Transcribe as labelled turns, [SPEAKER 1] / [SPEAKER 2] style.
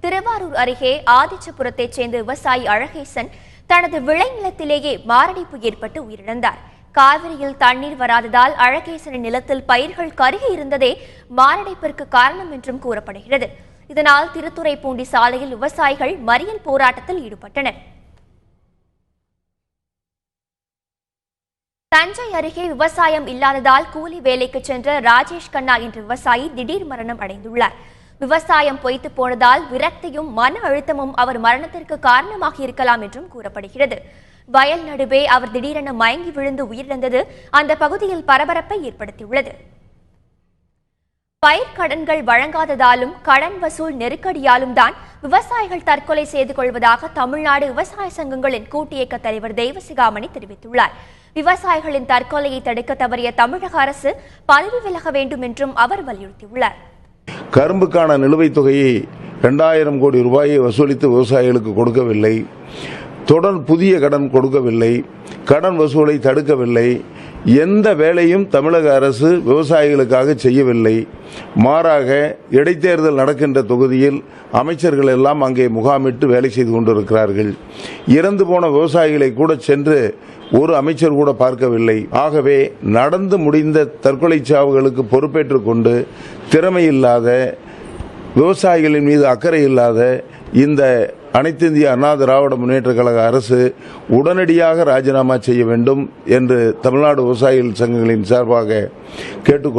[SPEAKER 1] திருவாரூர் அருகே ஆதிச்சபுரத்தைச் சேர்ந்த விவசாயி அழகேசன் தனது விளைநிலத்திலேயே மாரடைப்பு ஏற்பட்டு உயிரிழந்தார். காவிரியில் தண்ணீர் வராததால் அழகேசனின் நிலத்தில் பயிர்கள் கருகி இருந்ததே மாரடைப்பிற்கு காரணம் என்றும் கூறப்படுகிறது. இதனால் திருத்துறைப்பூண்டி சாலையில் விவசாயிகள் மறியல் போராட்டத்தில் ஈடுபட்டனர். தஞ்சை அருகே விவசாயம் இல்லாததால் கூலி வேலைக்கு சென்ற ராஜேஷ் கண்ணா என்ற விவசாயி திடீர் மரணம் அடைந்துள்ளார். விவசாயம் பொய்த்து போனதால் விரக்தியும் மன அழுத்தமும் அவர் மரணத்திற்கு காரணமாக இருக்கலாம் என்றும் கூறப்படுகிறது. வயல் நடுவே அவர் திடீரென மயங்கி விழுந்து உயிரிழந்தது அந்த பகுதியில் பரபரப்பை ஏற்படுத்தியுள்ளது. பயிர் கடன்கள் வழங்காததாலும் கடன் வசூல் நெருக்கடியாலும் தான் விவசாயிகள் தற்கொலை செய்து கொள்வதாக தமிழ்நாடு விவசாய சங்கங்களின் கூட்டியக்க தலைவர் தெய்வசிகாமணி தெரிவித்துள்ளார். விவசாயிகளின் தற்கொலையை தடுக்க தவறிய தமிழக அரசு பதவி விலக வேண்டும் என்றும் அவர் வலியுறுத்தியுள்ளார்.
[SPEAKER 2] கரும்புக்கான நிலுவைத் தொகையை 2000 கோடி ரூபாயை வசூலித்து விவசாயிகளுக்கு கொடுக்கவில்லை. தொடர் புதிய கடன் கொடுக்கவில்லை. கடன் வசூலை தடுக்கவில்லை. எந்த வேலையும் தமிழக அரசு விவசாயிகளுக்காக செய்யவில்லை. மாறாக இடைத்தேர்தல் நடக்கின்ற தொகுதியில் அமைச்சர்கள் எல்லாம் அங்கே முகாமிட்டு வேலை செய்து கொண்டிருக்கிறார்கள். இறந்து போன விவசாயிகளை கூட சென்று ஒரு அமைச்சர் கூட பார்க்கவில்லை. ஆகவே நடந்து முடிந்த தற்கொலை சாவுகளுக்கு பொறுப்பேற்றுக் கொண்டு திறமையில்லாத, விவசாயிகளின் மீது அக்கறை இல்லாத இந்த அனைத்து இந்திய அண்ணா திராவிட முன்னேற்ற கழக அரசு உடனடியாக ராஜினாமா செய்ய வேண்டும் என்று தமிழ்நாடு விவசாயிகள் சங்கங்களின் சார்பாக கேட்டுக்கொள்கிறேன்.